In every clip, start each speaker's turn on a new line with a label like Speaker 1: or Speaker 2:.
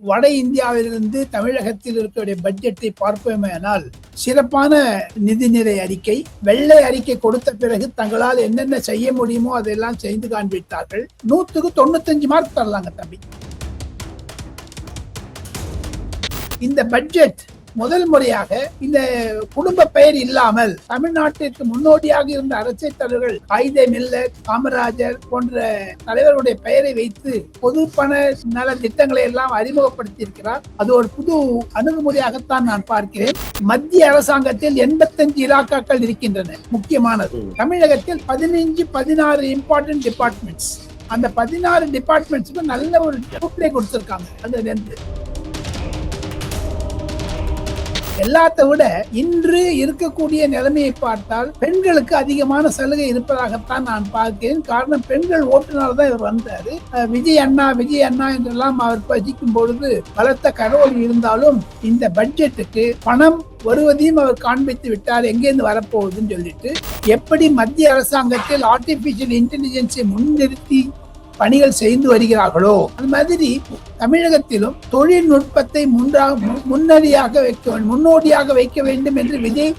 Speaker 1: வட இந்தியாவிலிருந்து தமிழகத்தில் இருக்கக்கூடிய பட்ஜெட்டை பார்ப்போமேனால் சிறப்பான நிதிநிலை அறிக்கை, வெள்ளை அறிக்கை கொடுத்த பிறகு தங்களால் என்னென்ன செய்ய முடியுமோ அதெல்லாம் செய்து காண்பித்தார்கள். 100க்கு 95 மார்க் தரலாங்க தம்பி. இந்த பட்ஜெட் முதல் முறையாக இந்த குடும்ப பெயர் இல்லாமல் தமிழ்நாட்டிற்கு முன்னோடியாக இருந்த அரசியல் தலைவர்கள் காயிதே மில்லத், காமராஜர் போன்ற தலைவர்களுடைய பெயரை வைத்து பொது பண நல திட்டங்களை எல்லாம் அறிமுகப்படுத்தி இருக்கிறார். அது ஒரு புது அணுகுமுறையாகத்தான் நான் பார்க்கிறேன். மத்திய அரசாங்கத்தில் 85 இலாக்காக்கள் இருக்கின்றன. முக்கியமானது தமிழகத்தில் 15-16 இம்பார்ட்டன்ட் டிபார்ட்மெண்ட்ஸ். அந்த 16 டிபார்ட்மெண்ட்ஸ்க்கு நல்ல ஒரு கொடுத்திருக்காங்க. அது எல்லாத்த விட இன்று இருக்கக்கூடிய நிலைமையை பார்த்தால் பெண்களுக்கு அதிகமான சலுகை இருப்பதாகத்தான் நான் பார்க்கிறேன். காரணம், பெண்கள் ஓட்டுநர் தான் இவர் வந்தாரு. விஜய் அண்ணா என்றெல்லாம் அவர் பதிக்கும் பொழுது பலத்த கடவுள் இருந்தாலும் இந்த பட்ஜெட்டுக்கு பணம் வருவதையும் அவர் காண்பித்து விட்டார். எங்கேருந்து வரப்போகுதுன்னு சொல்லிட்டு எப்படி மத்திய அரசாங்கத்தில் ஆர்டிபிஷியல் இன்டெலிஜென்ஸை முன்னிறுத்தி பணிகள் செய்து வருகிறார்களோ அது மாதிரி தமிழகத்திலும் தொழில்நுட்பத்தை முன்னோடியாக வைக்க வேண்டும் என்று விஜய்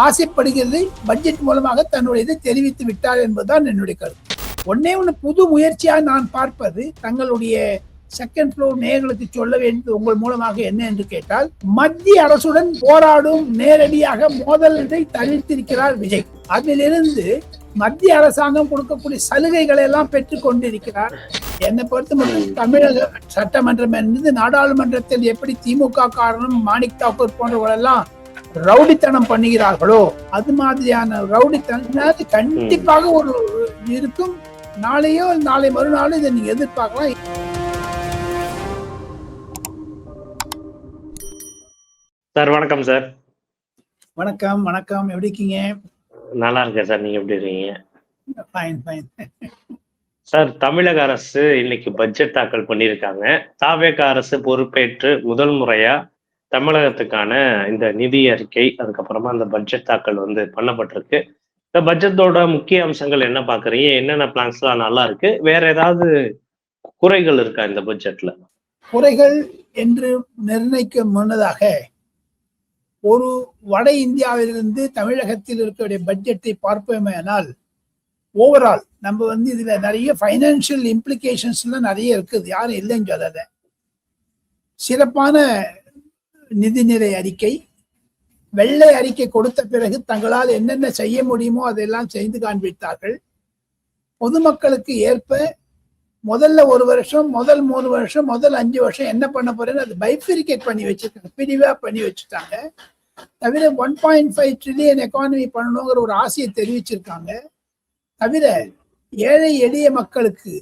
Speaker 1: ஆசைப்படுகிறது. பட்ஜெட் மூலமாக தன்னுடைய இதை தெரிவித்து விட்டார் என்பதுதான் என்னுடைய கருத்து. ஒன்னு புது முயற்சியாக நான் பார்ப்பது, தங்களுடைய செகண்ட் ஃப்ளோர் நேயர்களுக்கு சொல்ல வேண்டியது உங்கள் மூலமாக என்ன என்று கேட்டால், மத்திய அரசுடன் போராடும் நேரடியாக மோதலை தவிர்த்திருக்கிறார் விஜய். அதிலிருந்து மத்திய அரசாங்கம் கொடுக்கக்கூடிய சலுகைகளை எல்லாம் பெற்றுக் கொண்டிருக்கிறார். என்னை பொறுத்த மட்டும் தமிழக சட்டமன்றம் என்பது நாடாளுமன்றத்தில் எப்படி திமுக காரணம் மாணிக் தாக்கூர் போன்றவர்களெல்லாம் ரவுடித்தனம் பண்ணுகிறார்களோ அது மாதிரியான ரவுடித்தனம் கண்டிப்பாக ஒரு இருக்கும். நாளையோ நாளை மறுநாளும் இதை நீங்க எதிர்பார்க்கலாம்.
Speaker 2: சார் வணக்கம். சார்
Speaker 1: வணக்கம். எப்படி இருக்கீங்க?
Speaker 2: நல்லா இருக்கேன் சார். நீங்க எப்படி இருக்கீங்க? சார், தமிழக அரசு இன்னைக்கு பட்ஜெட் தாக்கல் பண்ணியிருக்காங்க. தாவேக அரசு பொறுப்பேற்று முதல் முறையா தமிழகத்துக்கான இந்த நிதி அறிக்கை, அதுக்கப்புறமா அந்த பட்ஜெட் தாக்கல் பண்ணப்பட்டிருக்கு. இந்த பட்ஜெட்டோட முக்கிய அம்சங்கள் என்ன பாக்குறீங்க? என்னென்ன பிளான்ஸ்லாம் நல்லா இருக்கு? வேற ஏதாவது குறைகள் இருக்கா இந்த பட்ஜெட்ல?
Speaker 1: குறைகள் என்று நிர்ணயிக்க முன்னதாக ஒரு வட இந்தியாவிலிருந்து தமிழகத்தில் இருக்கக்கூடிய பட்ஜெட்டை பார்ப்போமேனால் ஓவரால் நம்ம இதுல நிறைய பைனான்சியல் இம்ப்ளிகேஷன்ஸ்லாம் நிறைய இருக்குது. யாரும் இல்லைன்னு சொல்லல. சிறப்பான நிதிநிலை அறிக்கை, வெள்ளை அறிக்கை கொடுத்த பிறகு தங்களால் என்னென்ன செய்ய முடியுமோ அதெல்லாம் செய்து காண்பித்தார்கள். பொதுமக்களுக்கு ஏற்ப முதல்ல 1 வருஷம், முதல் 3 வருஷம், முதல் 5 வருஷம் என்ன பண்ண போறேன்னு அது பைஃபரிகேட் பண்ணி வச்சிருக்காங்க, பிரிவா பண்ணி வச்சுட்டாங்க. தவிர 1.5 ட்ரில்லியன் எக்கானமி பண்ணணுங்கிற ஒரு ஆசையை தெரிவிச்சிருக்காங்க. தவிர ஏழை எளிய மக்களுக்கு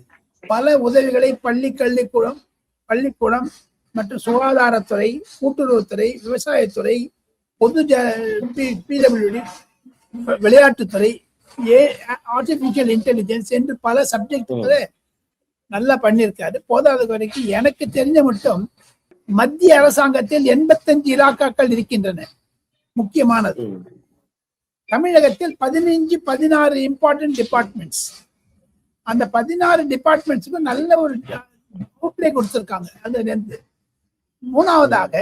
Speaker 1: பல உதவிகளை பள்ளிக்கூடம் மற்றும் சுகாதாரத்துறை, கூட்டுறவுத்துறை, விவசாயத்துறை, பொது பிடபிள்யூடி, விளையாட்டுத்துறை, ஆர்டிபிஷியல் இன்டெலிஜென்ஸ் என்று பல சப்ஜெக்டுகளை நல்லா பண்ணியிருக்காரு. போதாத வரைக்கும் எனக்கு தெரிஞ்ச மட்டும் மத்திய அரசாங்கத்தில் 85 இலாக்காக்கள் இருக்கின்றன. முக்கியமானது தமிழகத்தில் 15-16 இம்பார்ட்டன்ட் டிபார்ட்மெண்ட்ஸ். அந்த 16 டிபார்ட்மெண்ட்ஸுக்கு நல்ல ஒரு கொடுத்திருக்காங்க. அது மூணாவதாக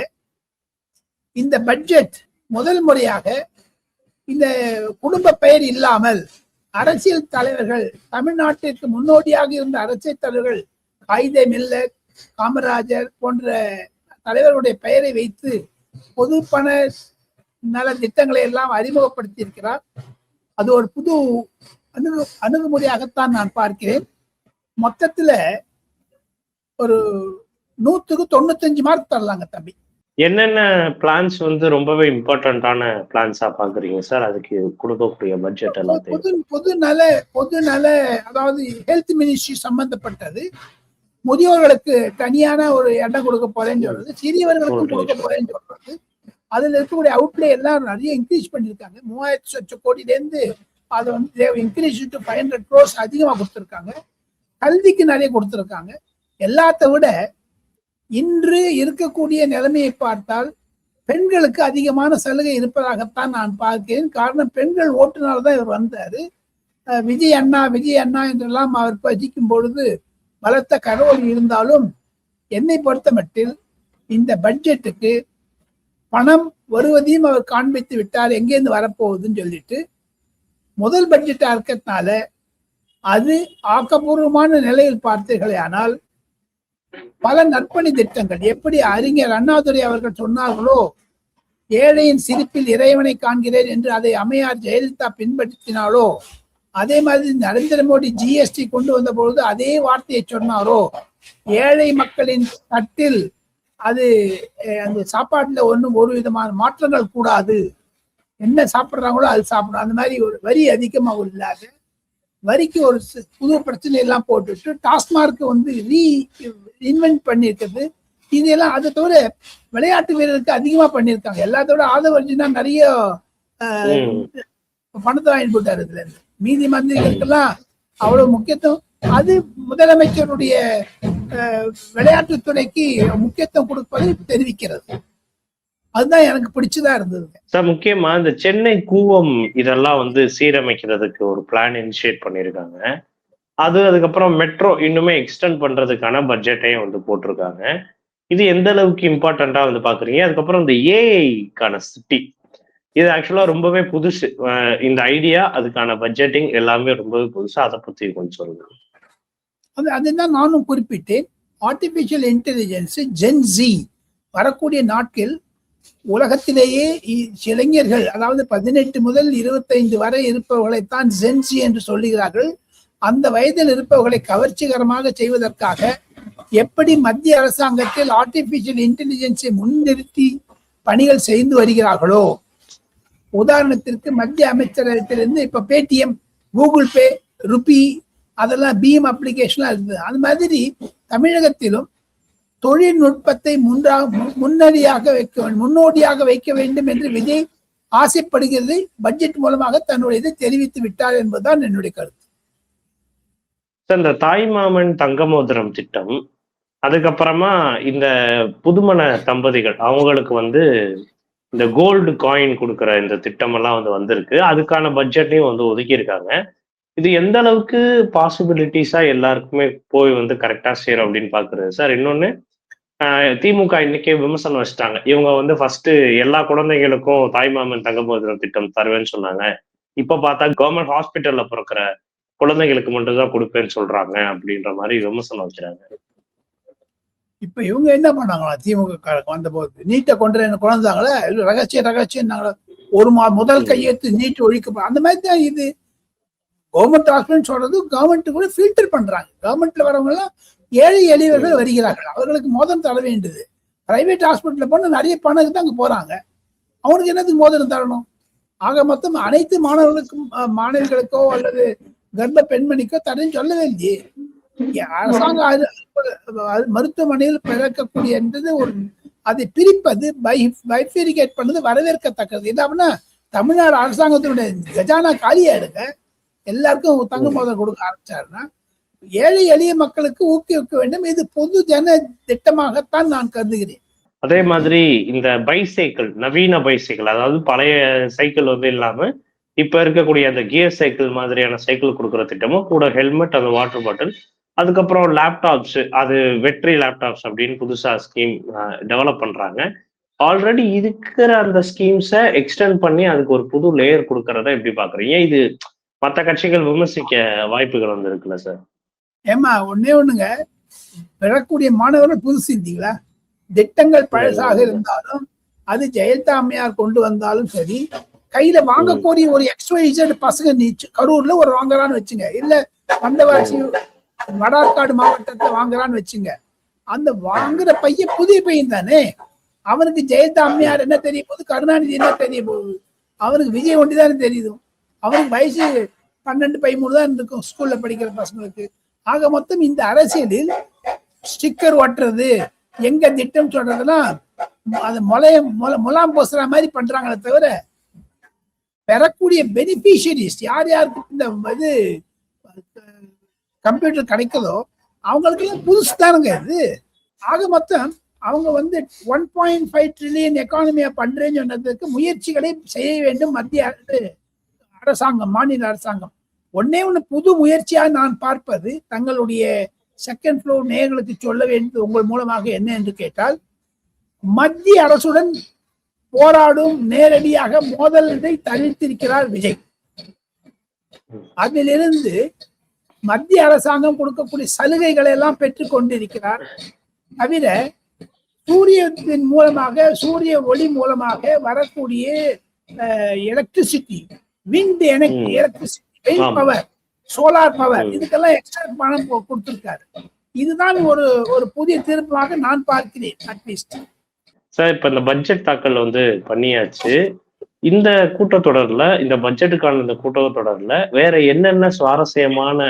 Speaker 1: இந்த பட்ஜெட் முதல் முறையாக இந்த குடும்ப பெயர் இல்லாமல் அரசியல் தலைவர்கள், தமிழ்நாட்டிற்கு முன்னோடியாக இருந்த அரசியல் தலைவர்கள் காயிதே மில்லத், காமராஜர் போன்ற தலைவர்களுடைய பெயரை வைத்து பொது பண நல திட்டங்களை எல்லாம் அறிமுகப்படுத்தி இருக்கிறார். அது ஒரு புது அணுகுமுறையாகத்தான் நான் பார்க்கிறேன். மொத்தத்துல ஒரு 100க்கு 95 மார்க் தரலாங்க தம்பி.
Speaker 2: என்னென்ன பிளான்ஸ் ரொம்பவே இம்பார்ட்டன்டான பிளான்ஸா பாக்குறீங்க சார்? அதுக்கு கொடுக்கக்கூடிய பட்ஜெட் எல்லாம்
Speaker 1: பொது நல அதாவது ஹெல்த் மினிஸ்ட்ரி சம்பந்தப்பட்டது. முதியோர்களுக்கு தனியான ஒரு இடம் கொடுக்க போறேன்னு சொல்றது, சிறியவர்களுக்கும் கொடுக்க போறேன்னு சொல்றது. அதுல இருக்கக்கூடிய அவுட்லே எல்லாம் நிறைய இன்க்ரீஸ் பண்ணிருக்காங்க. 3000 கோடியிலேருந்து அதை இன்க்ரீஸ் டு 500 crores அதிகமா கொடுத்துருக்காங்க. கல்விக்கு நிறைய கொடுத்துருக்காங்க. எல்லாத்த விட இன்று இருக்கக்கூடிய நிலைமையை பார்த்தால் பெண்களுக்கு அதிகமான சலுகை இருப்பதாகத்தான் நான் பார்க்கிறேன். காரணம், பெண்கள் ஓட்டுநர் தான் இவர் வந்தாரு. விஜய் அண்ணா என்றெல்லாம் அவர் பதிக்கும் பொழுது பலத்த கடவுள் இருந்தாலும் என்னை பொறுத்த மட்டில் இந்த பட்ஜெட்டுக்கு பணம் வருவதையும் அவர் காண்பித்து விட்டார், எங்கேருந்து வரப்போகுதுன்னு சொல்லிட்டு. முதல் பட்ஜெட்டா இருக்கிறதுனால அது ஆக்கப்பூர்வமான நிலையில் பார்த்தீர்களே ஆனால் பல நற்பணி திட்டங்கள், எப்படி அறிஞர் அண்ணாதுரை அவர்கள் சொன்னார்களோ, ஏழையின் சிரிப்பில் இறைவனை காண்கிறேன் என்று அதை அம்மையார் ஜெயலலிதா பின்பற்றினாலோ, அதே மாதிரி நரேந்திர மோடி ஜிஎஸ்டி கொண்டு வந்த பொழுது அதே வார்த்தையை சொன்னாரோ, ஏழை மக்களின் தட்டில் அது அந்த சாப்பாட்டுல ஒரு விதமான மாற்றங்கள் கூடாது, என்ன சாப்பிட்றாங்களோ அது சாப்பிடணும், அந்த மாதிரி ஒரு வரி அதிகமாக இல்லாத, வரிக்கு ஒரு புது பிரச்சனை எல்லாம் போட்டுட்டு டாஸ்மார்க் இன்வென்ட் பண்ணியிருக்கிறது. இதெல்லாம் அதை தவிர விளையாட்டு வீரருக்கு அதிகமா பண்ணியிருக்காங்க. எல்லாத்தோட ஆதவர்ஜினா நிறைய பணத்தை வாங்கி போட்டாரு இதுல இருந்து. மீதி மந்திரிகளுக்கெல்லாம் அவ்வளவு முக்கியத்துவம். அது முதலமைச்சருடைய விளையாட்டுத்துறைக்கு முக்கியத்துவம் கொடுப்பதை தெரிவிக்கிறது. அதுதான் எனக்கு பிடிச்சதா இருந்தது
Speaker 2: சார். முக்கியமா இந்த சென்னை கூவம் இதெல்லாம் சீரமைக்கிறதுக்கு ஒரு பிளான் இனிஷியேட் பண்ணியிருக்காங்க. அதுக்கப்புறம் மெட்ரோ இன்னுமே எக்ஸ்டெண்ட் பண்றதுக்கான பட்ஜெட்டையும் போட்டிருக்காங்க. இது எந்த அளவுக்கு இம்பார்ட்டண்டா பாக்குறீங்க? அதுக்கப்புறம் இந்த ஏஐக்கான சிட்டி, இது ஆக்சுவலா ரொம்பவே புதுசு. இந்த ஐடியா, அதுக்கான பட்ஜெட்டிங் எல்லாமே ரொம்பவே புதுசு. அதை பத்தி கொஞ்சம் சொல்லுங்க.
Speaker 1: அதுதான் நானும் குறிப்பிட்டேன். ஆர்டிபிஷியல் இன்டெலிஜென்ஸ் ஜென்சி வரக்கூடிய நாட்கள் உலகத்திலேயே இளைஞர்கள், அதாவது 18 முதல் 25 வரை இருப்பவர்களைத்தான் ஜென்சி என்று சொல்லுகிறார்கள். அந்த வயதில் இருப்பவர்களை கவர்ச்சிகரமாக செய்வதற்காக எப்படி மத்திய அரசாங்கத்தில் ஆர்டிபிஷியல் இன்டெலிஜென்ஸை முன்னிறுத்தி பணிகள் செய்து வருகிறார்களோ, உதாரணத்திற்கு மத்திய அமைச்சரகத்திலிருந்து இப்ப பேடிஎம், கூகுள் பே, ருபி, அதெல்லாம் பீம் அப்ளிகேஷன்லாம் இருக்குது. அது மாதிரி தமிழகத்திலும் தொழில்நுட்பத்தை முன்னோடியாக வைக்க வேண்டும் என்று விஜய் ஆசைப்படுகிறது. பட்ஜெட் மூலமாக தன்னுடைய இதை தெரிவித்து விட்டார் என்பதுதான் என்னுடைய கருத்து.
Speaker 2: இந்த தாய்மாமன் தங்கமோதிரம் திட்டம், அதுக்கப்புறமா இந்த புதுமண தம்பதிகள் அவங்களுக்கு இந்த கோல்டு காயின் கொடுக்குற இந்த திட்டம் எல்லாம் வந்திருக்கு. அதுக்கான பட்ஜெட்டையும் ஒதுக்கியிருக்காங்க. இது எந்த அளவுக்கு பாசிபிலிட்டிஸா எல்லாருக்குமே போய் கரெக்டா சேரும் அப்படின்னு பாக்குறது சார். இன்னொன்னு, திமுக இன்னைக்கே விமர்சனம் வச்சுட்டாங்க. இவங்க ஃபர்ஸ்ட் எல்லா குழந்தைகளுக்கும் தாய்மாமன் தங்கமோதிரம் திட்டம் தருவேன்னு சொன்னாங்க. இப்ப பார்த்தா கவர்மெண்ட் ஹாஸ்பிட்டல்ல பிறக்கிற குழந்தைகளுக்கு மட்டும்தான் கொடுப்பேன்னு சொல்றாங்க அப்படின்ற மாதிரி விமர்சனம் வச்சுறாங்க.
Speaker 1: இப்ப இவங்க என்ன பண்ணாங்களா? திமுக வந்த போது நீட்டை கொண்டு குழந்தாங்களா, ரகசியம் ஒரு முதல் கையெழுத்து நீட் ஒழிக்க, அந்த மாதிரி தான் இது. கவர்மெண்ட் ஹாஸ்பிட்டல் சொல்றது கவர்மெண்ட் கூட ஃபில்டர் பண்றாங்க. கவர்மெண்ட்ல வரவங்க எல்லாம் ஏழை எளியவர்கள் வருகிறார்கள், அவர்களுக்கு மோதிரம் தர வேண்டியது. பிரைவேட் ஹாஸ்பிட்டல்ல போனா நிறைய பணத்துக்கு தான் அங்க போறாங்க, அவனுக்கு என்னதுக்கு மோதிரம் தரணும்? ஆக மொத்தம் அனைத்து மாணவர்களுக்கோ அல்லது கர்ப்ப பெண்மணிக்கோ தரேன்னு சொல்லவே இல்லையே. அரசாங்கம் மருத்துவமனையில் பிறக்கக்கூடிய என்றது ஒரு அதை பிரிப்பது, பைஃபரிகேட் பண்ணது வரவேற்கத்தக்கது. இல்லாமனா தமிழ்நாடு அரசாங்கத்தினுடைய கஜானா காலியாடுங்க, எல்லாருக்கும் தங்க மோதிரம் கொடுக்க ஆரம்பிச்சாருன்னா ஏழை எளிய மக்களுக்கு ஊக்குவிக்க வேண்டும். இது பொது ஜன திட்டமாகத்தான் நான் கருதுகிறேன்.
Speaker 2: அதே மாதிரி இந்த பைசைக்கிள், நவீன பைசைக்கிள், அதாவது பழைய சைக்கிள் இல்லாம இப்ப இருக்கக்கூடிய அந்த கியர் சைக்கிள் மாதிரியான சைக்கிள் கொடுக்குற திட்டமும் கூட, ஹெல்மெட், அந்த வாட்டர் பாட்டில், அதுக்கப்புறம் லேப்டாப்ஸ், அது வெற்றி லேப்டாப்ஸ் அப்படின்னு புதுசா ஸ்கீம் டெவலப் பண்றாங்க. ஆல்ரெடி இருக்கிற அந்த ஸ்கீம்ஸை எக்ஸ்டெண்ட் பண்ணி அதுக்கு ஒரு புது லேயர் கொடுக்கறத எப்படி பாக்குறீங்க? இது மற்ற கட்சிகள் விமர்சிக்க வாய்ப்புகள் இருக்குல்ல சார்?
Speaker 1: ஏமா ஒண்ணுங்க, பெறக்கூடிய மாணவர்கள் புதுசு இல்லைங்களா? திட்டங்கள் பழசாக இருந்தாலும் அது ஜெயலலிதா அம்மையார் கொண்டு வந்தாலும் சரி, கையில வாங்க கோரி ஒரு XYZ பசங்க கரூர்ல ஒரு வாங்குறான்னு வச்சுங்க, இல்ல வந்தவாசி வடார்காடு மாவட்டத்தை வாங்குறான்னு வச்சுங்க, அந்த வாங்குற பையன் புதிய பையன் தானே. அவனுக்கு ஜெயலலிதா அம்மையார் என்ன தெரிய போகுது, கருணாநிதி என்ன தெரிய போகுது, அவனுக்கு விஜய் ஒண்டிதானே தெரியுது. அவனுக்கு வயசு 12-13 தான் இருக்கும் ஸ்கூல்ல படிக்கிற பசங்களுக்கு. ஆக மொத்தம் இந்த அரசியலில் ஸ்டிக்கர் ஒட்டுறது, எங்க திட்டம் சொல்றதுலாம் அது முலாம் போசுற மாதிரி பண்றாங்களே தவிர, பெறக்கூடிய பெனிஃபிஷியரிஸ் யார் யாருக்கு இந்த இது கம்ப்யூட்டர் கிடைக்குதோ அவங்களுக்கு புதுசு தானுங்க இது. ஆக மொத்தம் அவங்க 1.5 ட்ரில்லியன் எக்கானமியா பண்றேன்னு சொன்னதுக்கு முயற்சிகளை செய்ய வேண்டும் மத்திய அரசாங்கம், மாநில அரசாங்கம். ஒன்னே ஒண்ணு புது முயற்சியா நான் பார்ப்பது, தங்களுடைய செகண்ட் ஃப்ளோர் நேயர்களுக்கு சொல்ல வேண்டியது உங்கள் மூலமாக என்ன என்று கேட்டால், மத்திய அரசுடன் போராடும் நேரடியாக மோதலை தவிர்த்திருக்கிறார் விஜய். அதிலிருந்து மத்திய அரசாங்கம் கொடுக்கக்கூடிய சலுகைகளை எல்லாம் பெற்றுக் கொண்டிருக்கிறார். தவிர சூரியத்தின் மூலமாக, சூரிய ஒளி மூலமாக வரக்கூடிய எலக்ட்ரிசிட்டி, விண்ட் எலக்ட்ரிசிட்டி, வெயில் பவர், சோலார் பவர், இதுக்கெல்லாம் எக்ஸ்ட்ரா பணம் கொடுத்திருக்காரு. இதுதான் ஒரு ஒரு புதிய திருப்பமாக நான் பார்க்கிறேன். அட்லீஸ்ட்
Speaker 2: சார், இப்ப இந்த பட்ஜெட் தாக்கல் வந்து பண்ணியாச்சு. இந்த கூட்டத்தொடர்ல, இந்த பட்ஜெட்டுக்கான இந்த கூட்டத்தொடர்ல வேற என்னென்ன சுவாரஸ்யமான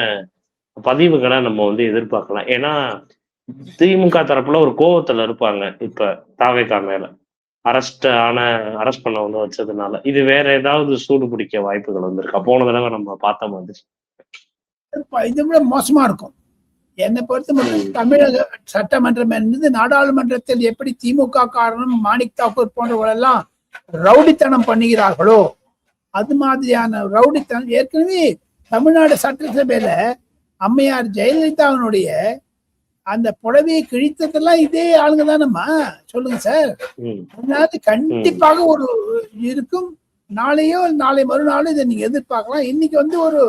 Speaker 2: பதிவுகளை நம்ம வந்து எதிர்பார்க்கலாம்? ஏன்னா திமுக தரப்புல ஒரு கோவத்துல இருப்பாங்க இப்ப தாவேகா மேல அரெஸ்ட் பண்ண வந்து வச்சதுனால. இது வேற ஏதாவது சூடு பிடிக்க வாய்ப்புகள் வந்திருக்கா? போன தடவை நம்ம பார்த்த மாதிரி
Speaker 1: இதை விட மோசமா இருக்கும். என்னை பொறுத்த மட்டும் தமிழக சட்டமன்றம் என்பது நாடாளுமன்றத்தில் எப்படி திமுக காரணம் மாணிக் தாக்கூர் போன்றவர்களெல்லாம் ரவுடித்தனம் பண்ணுகிறார்களோ அது மாதிரியான ரவுடித்தனம் ஏற்கனவே தமிழ்நாடு சட்டசபையில அம்மையார் ஜெயலலிதாவினுடைய அந்த புடவையை கிழித்ததெல்லாம் இதே ஆளுங்க தானம்மா. சொல்லுங்க சார். அதனால கண்டிப்பாக ஒரு இருக்கும். நாளையோ நாளை மறுநாளும் இதை நீங்க எதிர்பார்க்கலாம். இன்னைக்கு வந்து ஒரு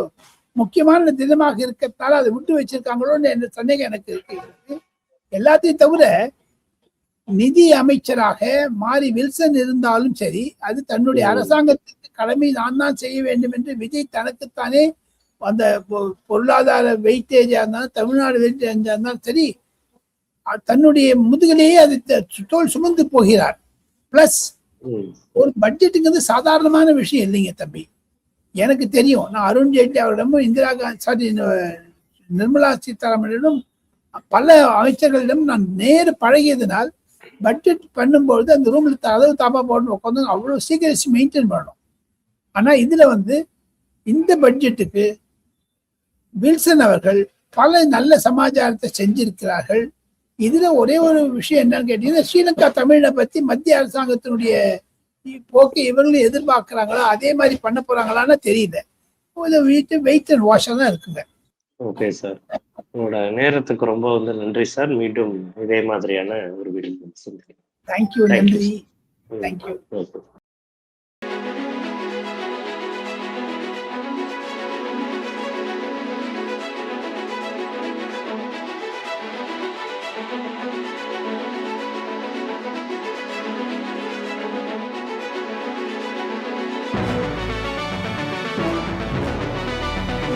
Speaker 1: முக்கியமான தினமாக இருக்கிறதால அதை விட்டு வச்சிருக்காங்களோன்னு என்ற சந்தேகம் எனக்கு இருக்கு. எல்லாத்தையும் தவிர நிதி அமைச்சராக மாரி வில்சன் இருந்தாலும் சரி, அது தன்னுடைய அரசாங்கத்திற்கு கடமை நான் தான் செய்ய வேண்டும் என்று விஜய் தனக்குத்தானே அந்த பொருளாதார வெயிட்டேஜா இருந்தாலும், தமிழ்நாடு வெயிட்டேஜா இருந்தாலும் சரி, தன்னுடைய முதுகிலேயே அது தோல் சுமந்து போகிறார். பிளஸ் ஒரு பட்ஜெட்டுங்கிறது சாதாரணமான விஷயம் இல்லைங்க தம்பி. எனக்கு தெரியும், நான் அருண் ஜேட்லி அவரிடமும் இந்திரா காந்தி நிர்மலா சீதாராமனிடம் பல அமைச்சர்களிடம் நான் நேரு பழகியதுனால் பட்ஜெட் பண்ணும்பொழுது அந்த ரூம்ல அளவு தாப்பா போட்டு உட்காந்து அவ்வளவு சீக்கிரம் மெயின்டைன் பண்ணணும். ஆனா இதுல வந்து இந்த பட்ஜெட்டுக்கு வில்சன் அவர்கள் பல நல்ல சமாச்சாரத்தை செஞ்சிருக்கிறார்கள். இதுல ஒரே ஒரு விஷயம் என்னன்னு கேட்டீங்கன்னா, ஸ்ரீலங்கா தமிழனை பத்தி மத்திய அரசாங்கத்தினுடைய போக்கு இவர்களும் எதிர்பார்க்கிறாங்களா, அதே மாதிரி பண்ண போறாங்களான்னு தெரியல. வெயிட் அண்ட் வாஷ் தான் இருக்குங்க.
Speaker 2: ஓகே சார், உங்களோட நேரத்துக்கு ரொம்ப வந்து நன்றி சார். மீண்டும் இதே மாதிரியான ஒரு வீடியோ.
Speaker 1: தேங்க்யூ. நன்றி. தேங்க்யூ.